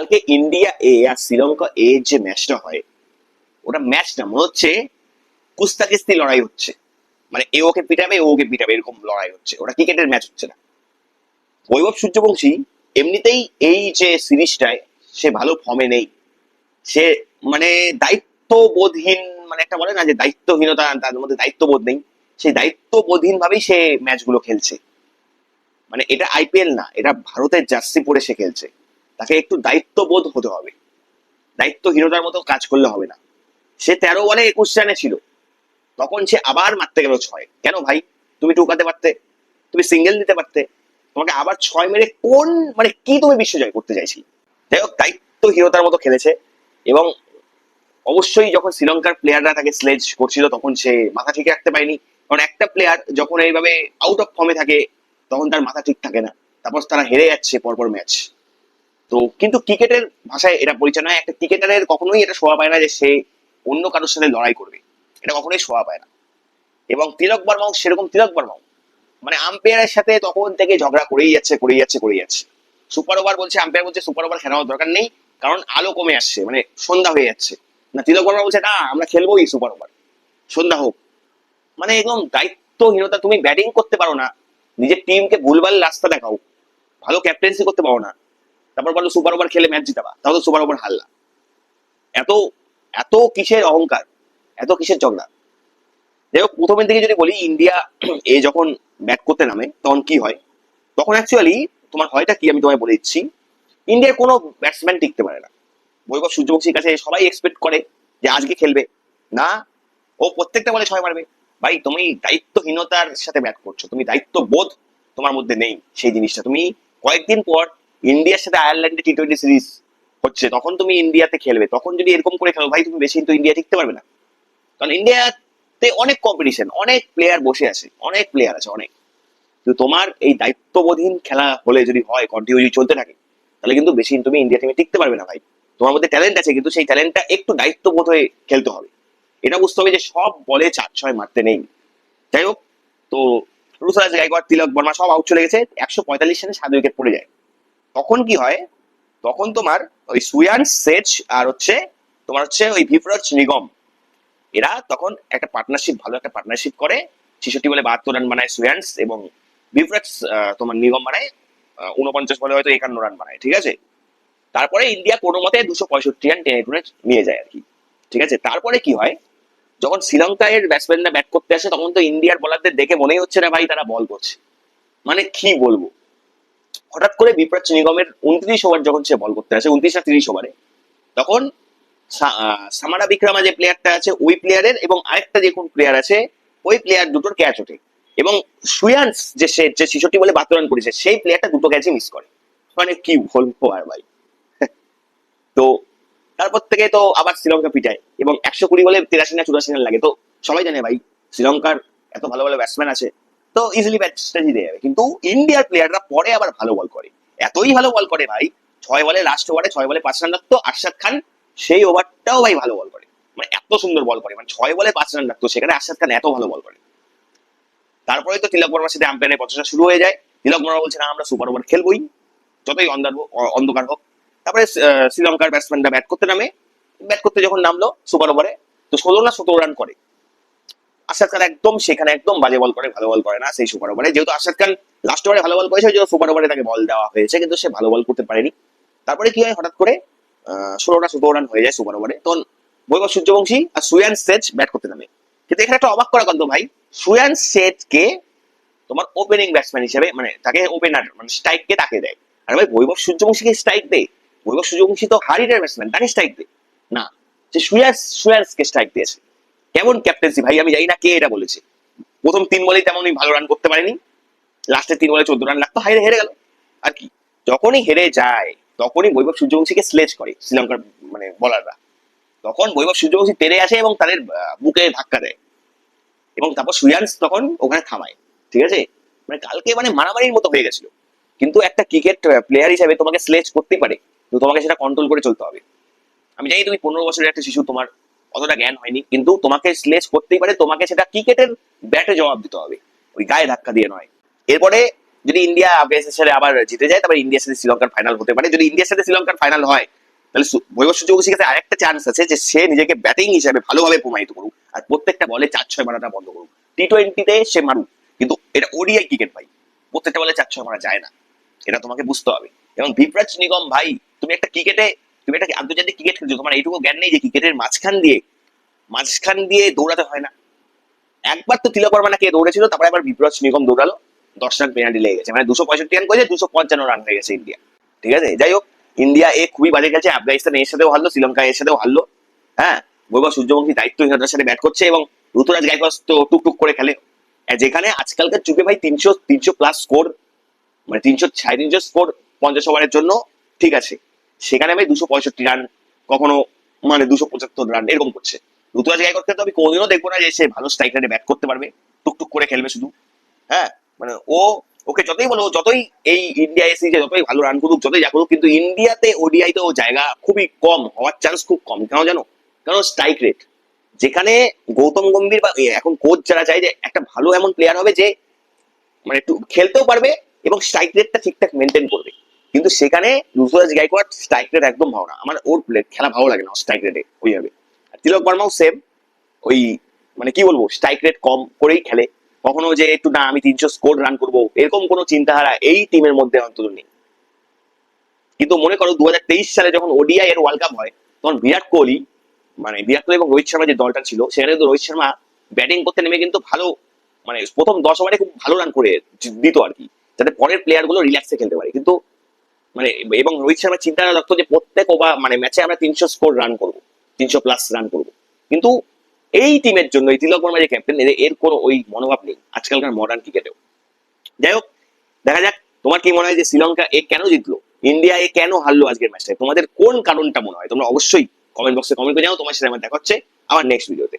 কালকে ইন্ডিয়া এ আর শ্রীলঙ্কা এ যে ম্যাচটা হয়, ওটা ম্যাচ না, মনে হচ্ছে কুস্তা কুস্তি লড়াই হচ্ছে। মানে এ ওকে পিটাবে, ও ওকে পিটাবে, এরকম লড়াই হচ্ছে। ওটা ক্রিকেটের ম্যাচ হচ্ছে না। বৈভব সূর্যবংশী এমনিতেই এই যে সিরিজটায় সে ভালো ফর্মে নেই। সে মানে দায়িত্ববোধহীন, মানে একটা বলে না যে দায়িত্বহীনতা, তার মধ্যে দায়িত্ববোধ নেই। সেই দায়িত্ববোধহীন ভাবেই সে ম্যাচগুলো খেলছে। মানে এটা আইপিএল না, এটা ভারতের জার্সি পরে সে খেলছে। তাকে একটু দায়িত্ববোধ হতে হবে, দায়িত্বহীনতার মতো কাজ করলে হবে না। সে 13 বলে 21 রানে ছিল, তখন সে আবার মারতে গেল 6। কেন ভাই? তুমি টুকাতে পারতে, তুমি সিঙ্গেল দিতে পারতে। তোমাকে আবার 6 মেরে কোন, মানে কি তুমি বিশ্বজয় করতে চাইছি? যাই হোক, দায়িত্বহীনতার মতো খেলেছে। এবং অবশ্যই যখন শ্রীলঙ্কার প্লেয়াররা তাকে স্লেজ করছিল, তখন সে মাথা ঠিক রাখতে পারেনি। কারণ একটা প্লেয়ার যখন এইভাবে আউট অফ ফর্মে থাকে, তখন তার মাথা ঠিক থাকে না। তারপর তারা হেরে যাচ্ছে পরপর ম্যাচ। তো কিন্তু ক্রিকেটের ভাষায় এটা পরিচয় নয়। একটা ক্রিকেটারের কখনোই এটা শোভা পায় না যে সে অন্য কারোর সাথে লড়াই করবে। এটা কখনোই শোভা পায় না। এবং তিলক বর্মাও সেরকম। তিলক বর্মাও মানে আম্পায়ারের সাথে তখন থেকে ঝগড়া করেই যাচ্ছে। সুপার ওভার বলছে, আম্পায়ার বলছে সুপার ওভার খেলানোর দরকার নেই, কারণ আলো কমে আসছে, মানে সন্ধ্যা হয়ে যাচ্ছে। না, তিলক বর্মা বলছে না, আমরা খেলবোই সুপার ওভার, সন্ধ্যা হোক। মানে একদম দায়িত্বহীনতা। তুমি ব্যাটিং করতে পারো না, নিজের টিমকে ভুলভাল রাস্তা দেখাও, ভালো ক্যাপ্টেন্সি করতে পারো না, তারপর বলো সুপার ওভার খেলে ম্যাচ জিতাবা, তাও তো সুপার ওভার হারলা। এত এত কিসের অহংকার, এত কিসের ঝগড়া? যাই হোক, প্রথমের দিকে যদি বলি, ইন্ডিয়া এ যখন ব্যাট করতে নামে তখন কি হয়, তখন অ্যাকচুয়ালি তোমার হয়টা কি আমি তোমায় বলে দিচ্ছি। ইন্ডিয়ার কোনো ব্যাটসম্যান টিকতে পারে না। বৈভব সূর্যবংশীর কাছে সবাই এক্সপেক্ট করে যে আজকে খেলবে না, ও প্রত্যেকটা বলে 6 মারবে। ভাই, তুমি দায়িত্বহীনতার সাথে ব্যাট করছো, তুমি দায়িত্ববোধ তোমার মধ্যে নেই। সেই জিনিসটা তুমি কয়েকদিন পর ইন্ডিয়ার সাথে আয়ারল্যান্ডে টি-20 সিরিজ হচ্ছে, তখন তুমি ইন্ডিয়াতে খেলবে, তখন যদি এরকম করে খেলো ভাই, তুমি বেশি কিন্তু ইন্ডিয়া টিকতে পারবে না। কারণ ইন্ডিয়াতে অনেক কম্পিটিশন, অনেক প্লেয়ার বসে আছে, অনেক প্লেয়ার আছে অনেক। কিন্তু তোমার এই দায়িত্ববোধহীন খেলা হলে যদি হয়, কন্টিনিউ যদি চলতে থাকে, তাহলে কিন্তু বেশি তুমি ইন্ডিয়া টিমে টিকতে পারবে না ভাই। তোমার মধ্যে ট্যালেন্ট আছে, কিন্তু সেই ট্যালেন্টটা একটু দায়িত্ববোধ হয়ে খেলতে হবে। এটা বুঝতে হবে যে সব বলে 4-6 মারতে নেই। যাই হোক, তো ঋতুরাজ গায়কোয়াড়, তিলক বর্মা সব আউট চলে গেছে। 145 রানে 7 উইকেট পড়ে যায়। তখন কি হয়, তখন তোমার ওই সুয়ান সেচ আর তোমার ওই ভিভরাজ নিগম, এরা তখন একটা পার্টনারশিপ, ভালো একটা পার্টনারশিপ করে। 66 বলে 72 রান বানায় সুয়ান্স, এবং ভিভরাজ তোমার নিগম বানায় 49 বলে হয়তো 51 রান বানায়। ঠিক আছে। তারপরে ইন্ডিয়া কোনো মতে 265 রান টেনে টুনে নিয়ে যায় আর কি। ঠিক আছে। তারপরে কি হয়, যখন শ্রীলঙ্কার ব্যাটসম্যানরা ব্যাট করতে আসে, তখন তো ইন্ডিয়ার বোলারদের দেখে মনেই হচ্ছে না ভাই তারা বল করছে। মানে কি বলবো, হঠাৎ করে বিপ্রাট নিগমের 29 ওভার যখন সে বল করতে আসে, 29 না 30 ওভারে, তখন সামারা বিক্রমা যে প্লেয়ারটা আছে, ওই প্লেয়ারের এবং আরেকটা যে কোন প্লেয়ার আছে, ওই প্লেয়ার দুটোর ক্যাচ ওঠে। এবং সুয়ান্স যে সে যে 66 বলে 72 রান করেছে, সেই প্লেয়ারটা দুটো ক্যাচই মিস করে। মানে কি বলবো আর ভাই। তো তারপর থেকে তো আবার শ্রীলঙ্কা পিটায়, এবং 120 বলে 83 না 84 রান লাগে। তো সবাই জানে ভাই, শ্রীলঙ্কার এত ভালো ভালো ব্যাটসম্যান আছে, তো ইজিলি ম্যাচটা জিতে যাবে। কিন্তু ইন্ডিয়ার প্লেয়াররা পরে আবার ভালো বল করে, এতই ভালো বল করে ভাই। 6 বলে, লাস্ট ওভারে 6 বলে 5 রান লাগতো আরশাদ খান, সেই ওভারটাও ভাই ভালো বল করে। মানে এত সুন্দর বল করে, মানে 6 বলে 5 রান লাগতো, সেখানে আরশাদ খান এত ভালো বল করে। তারপরে তো তিলক বর্মার সাথে আম্পায়ারের বচসা শুরু হয়ে যায়। তিলক বর্মা বলছে না, আমরা সুপার ওভার খেলবোই, যতই অন্ধকার হোক। তারপরে শ্রীলঙ্কার ব্যাটসম্যানরা ব্যাট করতে নামে। ব্যাট করতে যখন নামলো সুপার ওভারে, তো 16 না 17 রান করে। আরশাদ খান একদম সেখানে একদম বাজে বল করে, ভালো বল করে না সেই সুপার ওভারে। যেহেতু আরশাদ খান লাস্ট ওভারে ভালো বল করেছে, ওই জন্য সুপার ওভারে তাকে বল দেওয়া হয়েছে, কিন্তু সে ভালো বল করতে পারেনি। তারপরে কি হয়, হঠাৎ করে 16 না 17 রান হয়ে যায় সুপার ওভারে। তখন বৈভব সূর্যবংশী আর সুয়ান সেচ ব্যাট করতে নামে। কিন্তু এখানে একটা অবাক করা কথা ভাই, সুয়ান সেচকে তোমার ওপেনিং ব্যাটসম্যান হিসেবে, মানে তাকে ওপেনার, মানে স্ট্রাইক কে তাকে দেয়। আর ভাই, বৈভব সূর্যবংশীকে স্ট্রাইক দেয়? বৈভব সূর্যবংশী তো হারিটার ব্যাটসম্যান, তাকে স্ট্রাইক দেয় না। সে সুয়ান্সকে স্ট্রাইক দিয়েছে। কেমন ক্যাপ্টেন্সি ভাই, আমি জানি না কে এটা বলেছে। প্রথম 3 বলেই তেমনই ভালো রান করতে পারেনি, লাস্টের 3 বলে 14 রান লাগতো, হেরে হেরে গেল আর কি। যখনই হেরে যায়, তখনই বৈভব সূর্যবংশীকে স্লেজ করে শ্রীলঙ্কার মানে বলাররা। তখন বৈভব সূর্যবংশী তেড়ে আসে এবং তাদের বুকে ধাক্কা দেয়, এবং তারপর সুয়ান্স তখন ওখানে থামায়। ঠিক আছে। মানে কালকে মানে মারামারির মতো হয়ে গেছিল। কিন্তু একটা ক্রিকেট প্লেয়ার হিসেবে তোমাকে স্লেজ করতেই পারে, কিন্তু তোমাকে সেটা কন্ট্রোল করে চলতে হবে। আমি জানি তুমি 15 বছরের একটা শিশু, তোমার অতটা জ্ঞান হয়নি, কিন্তু তোমাকে স্লেজ করতেই পারে, তোমাকে সেটা ক্রিকেটের ব্যাটে জবাব দিতে হবে, ওই গায়ে ধাক্কা দিয়ে নয়। এরপরে যদি ইন্ডিয়া আফগানিস্তানের সাথে আবার জিতে যায় তারপর ইন্ডিয়ার সাথে শ্রীলঙ্কার ফাইনাল হতে পারে। যদি ইন্ডিয়ার সাথে শ্রীলঙ্কার ফাইনাল হয় তাহলে বৈভব সূর্যবংশীর কাছে আরেকটা চান্স আছে যে সে নিজেকে ব্যাটিং হিসাবে ভালোভাবে প্রমাণিত করুক আর প্রত্যেকটা বলে 4-6 মারাটা বন্ধ করুক। টি-20-তে সে মারুক, কিন্তু এটা ওডিআই ক্রিকেট ভাই, প্রত্যেকটা বলে 4-6 মারা যায় না, এটা তোমাকে বুঝতে হবে। এবং বিপ্রাজ নিগম ভাই, তুমি একটা ক্রিকেটে, তুমি একটা আন্তর্জাতিক ক্রিকেট খেলছো, তোমার এইটুকু জ্ঞান নেই যে ক্রিকেটের মাঝখান দিয়ে দৌড়াতে হয় না। একবার তো তিলক বর্মা নাকি দৌড়েছিল, তারপরে আবার বিপ্রাজ নিগম দৌড়ালো, 10 রান পেনাল্টি লেগে গেছে, মানে 265 রান করেছে, 255 রান হয়ে গেছে ইন্ডিয়া। ঠিক আছে, যাই হোক, ইন্ডিয়া খুবই বাজে গেছে, আফগানিস্তান এর সাথেও হারলো, শ্রীলঙ্কা এর সাথেও হারলো। হ্যাঁ, বৈভব সূর্যবংশী দায়িত্বহীনতার সাথে ব্যাট করছে এবং ঋতুরাজ গায়কোয়াড় তো টুকটুক করে খেলে। যেখানে আজকালকার যুগে ভাই 300 প্লাস স্কোর, মানে 300-350 স্কোর 50 ওভারের জন্য ঠিক আছে, সেখানে ভাই 265 রান, কখনো মানে 275 রান এরকম করছে। ঋতুরাজ গায়কোয়াড়কে তো আমি কোনোদিনও দেখবো না যে সে ভালো স্ট্রাইক রেটে ব্যাট করতে পারবে, টুকটুক করে খেলবে শুধু। হ্যাঁ, মানে ওকে যতই বলো, যতই এই ইন্ডিয়া সিরিজে যতই ভালো রান করুক, যতই যা করুক, কিন্তু ইন্ডিয়াতে ওডিআইতে ও জায়গা খুবই কম, হওয়ার চান্স খুব কম। কেন জানো? কারণ স্ট্রাইক রেট, যেখানে গৌতম গম্ভীর বা এখন কোচ যারা চায় যে একটা ভালো এমন প্লেয়ার হবে যে মানে একটু খেলতেও পারবে এবং স্ট্রাইক রেটটা ঠিকঠাক মেনটেন করবে, কিন্তু সেখানে ঋতুরাজ গায়কোয়াড় স্ট্রাইক রেট একদম ভালো না, আমার ওর খেলা ভালো লাগে না স্ট্রাইক রেটে ওইভাবে। আর তিলক বর্মাও সেম, ওই মানে কি বলবো, স্ট্রাইক রেট কম করেই খেলে, কখনো যে একটু না আমি 300 স্কোর রান করবো এরকম কোনো চিন্তাধারা এই টিমের মধ্যে অন্তত নেই। কিন্তু মনে করো 2023 সালে যখন ওডিআই এর ওয়ার্ল্ড কাপ হয়, তখন বিরাট কোহলি এবং রোহিত শর্মা যে দলটা ছিল, সেখানে কিন্তু রোহিত শর্মা ব্যাটিং করতে নেমে কিন্তু ভালো, মানে প্রথম 10 ওভারে খুব ভালো রান করে দিত আর কি, যাতে পরের প্লেয়ার গুলো রিল্যাক্সে খেলতে পারে। কিন্তু মানে এবং রোহিত শর্মার চিন্তাটা রাখতো যে প্রত্যেক ওভার মানে ম্যাচে আমরা 300 স্কোর রান করবো, 300 প্লাস রান করবো। কিন্তু এই টিমের জন্য এই তিলক বর্মা যে ক্যাপ্টেন, এর কোনো ওই মনোভাব নেই আজকালকার মডার্ন ক্রিকেটেও। যাই হোক, দেখা যাক তোমার কি মনে হয় যে শ্রীলঙ্কা কেন জিতলো, ইন্ডিয়া কেন হারলো আজকের ম্যাচটায়, তোমাদের কোন কারণটা মনে হয় তোমরা অবশ্যই কমেন্ট বক্সে কমেন্ট করে জানাও। তোমার সাথে আমার দেখা হচ্ছে আমার নেক্সট ভিডিওতে।